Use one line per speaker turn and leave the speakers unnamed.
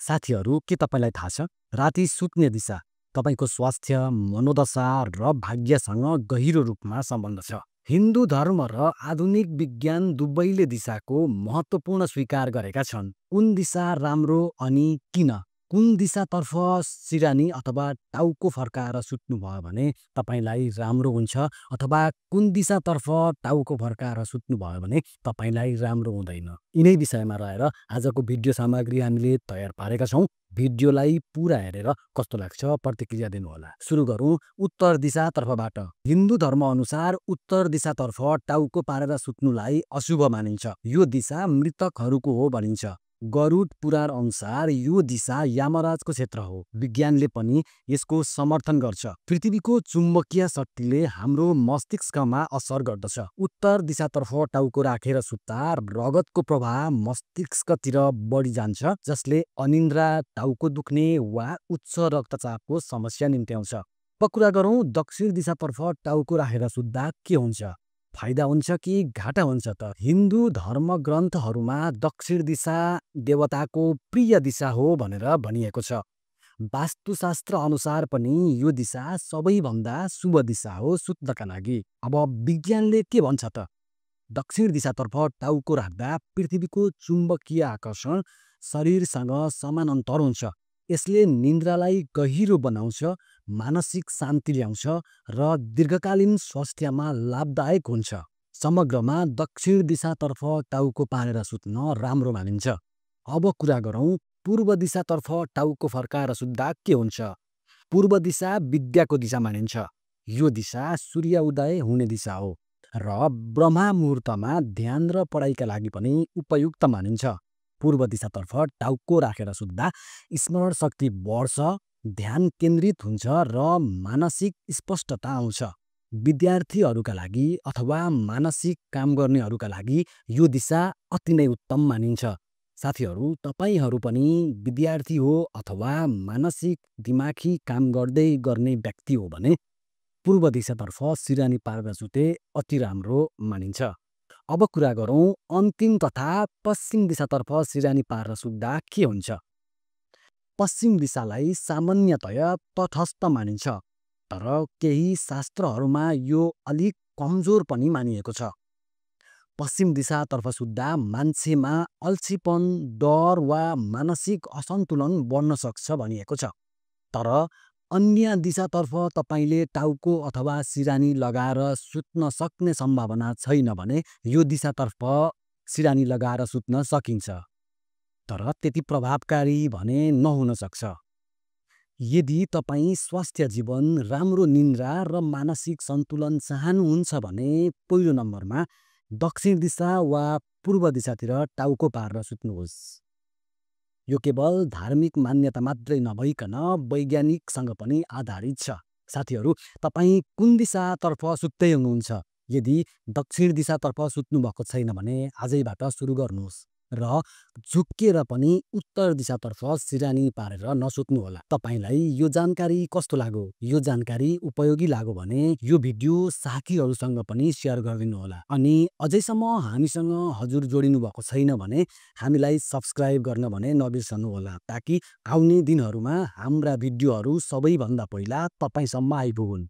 साथीहरू, के तपाईँलाई थाहा छ राति सुत्ने दिशा तपाईँको स्वास्थ्य, मनोदशा र भाग्यसँग गहिरो रूपमा सम्बन्ध छ। हिन्दू धर्म र आधुनिक विज्ञान दुवैले दिशाको महत्त्वपूर्ण स्वीकार गरेका छन्। कुन दिशा राम्रो अनि किन? कुन दिशातर्फ सिरानी अथवा टाउको फर्काएर सुत्नुभयो भने तपाईँलाई राम्रो हुन्छ, अथवा कुन दिशातर्फ टाउको फर्काएर सुत्नुभयो भने तपाईँलाई राम्रो हुँदैन। यिनै विषयमा रहेर आजको भिडियो सामग्री हामीले तयार पारेका छौँ। भिडियोलाई पुरा हेरेर कस्तो लाग्छ प्रतिक्रिया दिनुहोला। सुरु गरौँ उत्तर दिशातर्फबाट। हिन्दू धर्म अनुसार उत्तर दिशातर्फ टाउको पारेर सुत्नुलाई अशुभ मानिन्छ। यो दिशा मृतकहरूको हो भनिन्छ। गरुड पुराण अनुसार यो दिशा यमराजको क्षेत्र हो। विज्ञानले पनि यसको समर्थन गर्छ। पृथ्वीको चुम्बकीय शक्तिले हाम्रो मस्तिष्कमा असर गर्दछ। उत्तर दिशातर्फ टाउको राखेर सुत्दा रगतको प्रवाह मस्तिष्कतिर बढी जान्छ, जसले अनिन्द्रा, टाउको दुख्ने वा उच्च रक्तचापको समस्या निम्त्याउँछ। अब कुरा गरौँ दक्षिण दिशातर्फ टाउको राखेर सुत्दा के हुन्छ। फाइदा हुन्छ कि घाटा हुन्छ त? हिन्दू धर्म ग्रन्थहरूमा दक्षिण दिशा देवताको प्रिय दिशा हो भनेर भनिएको छ। वास्तुशास्त्र अनुसार पनि यो दिशा सबैभन्दा शुभ दिशा हो सुत्नका लागि। अब विज्ञानले के भन्छ त? दक्षिण दिशातर्फ टाउको राख्दा पृथ्वीको चुम्बकीय आकर्षण शरीरसँग समानान्तर हुन्छ। यसले निन्द्रालाई गहिरो बनाउँछ, मानसिक शान्ति ल्याउँछ र दीर्घकालीन स्वास्थ्यमा लाभदायक हुन्छ। समग्रमा दक्षिण दिशातर्फ टाउको पारेर सुत्न राम्रो मानिन्छ। अब कुरा गरौँ पूर्व दिशातर्फ टाउको फर्काएर सुत्दा के हुन्छ। पूर्व दिशा विद्याको दिशा मानिन्छ। यो दिशा सूर्य उदय हुने दिशा हो र ब्रह्मा मुहुर्तमा ध्यान र पढाइका लागि पनि उपयुक्त मानिन्छ। पूर्व दिशातर्फ टाउको राखेर सुत्दा स्मरण शक्ति बढ्छ, ध्यान केन्द्रित हुन्छ र मानसिक स्पष्टता आउँछ। विद्यार्थीहरूका लागि अथवा मानसिक काम गर्नेहरूका लागि यो दिशा अति नै उत्तम मानिन्छ। साथीहरू, तपाईँहरू पनि विद्यार्थी हो अथवा मानसिक दिमागी काम गर्दै गर्ने व्यक्ति हो भने पूर्व दिशातर्फ सिरानी पारेर सुते अति राम्रो मानिन्छ। अब कुरा गरौँ अन्तिम तथा पश्चिम दिशातर्फ सिरानी पारेर सुत्दा के हुन्छ। पश्चिम दिशालाई सामान्यतया तटस्थ मानिन्छ, तर केही शास्त्रहरूमा यो अलिक कमजोर पनि मानिएको छ। पश्चिम दिशातर्फ सुत्दा मान्छेमा अल्छीपन, डर वा मानसिक असन्तुलन बढ्न सक्छ भनिएको छ। तर अन्य दिशातर्फ तपाईँले टाउको अथवा सिरानी लगाएर सुत्न सक्ने सम्भावना छैन भने यो दिशातर्फ सिरानी लगाएर सुत्न सकिन्छ, तर त्यति प्रभावकारी भने नहुन सक्छ। यदि तपाईँ स्वास्थ्य जीवन, राम्रो निन्द्रा र मानसिक सन्तुलन चाहनुहुन्छ भने पहिलो नम्बरमा दक्षिण दिशा वा पूर्व दिशातिर टाउको पारेर सुत्नुहोस्। यो केवल धार्मिक मान्यता मात्रै नभइकन वैज्ञानिकसँग पनि आधारित छ। साथीहरू, तपाईँ कुन दिशातर्फ सुत्दै हुनुहुन्छ? यदि दक्षिण दिशातर्फ सुत्नुभएको छैन भने आजैबाट सुरु गर्नुहोस् र झुक्किएर पनि उत्तर दिशातर्फ सिरानी पारेर नसुत्नुहोला। तपाईँलाई यो जानकारी कस्तो लाग्यो? यो जानकारी उपयोगी लाग्यो भने यो भिडियो साथीहरूसँग पनि सेयर गरिदिनुहोला। अनि अझैसम्म हामीसँग हजुर जोडिनु भएको छैन भने हामीलाई सब्स्क्राइब गर्न भने नबिर्सनुहोला, ताकि आउने दिनहरूमा हाम्रा भिडियोहरू सबैभन्दा पहिला तपाईँसम्म आइपुगुन्।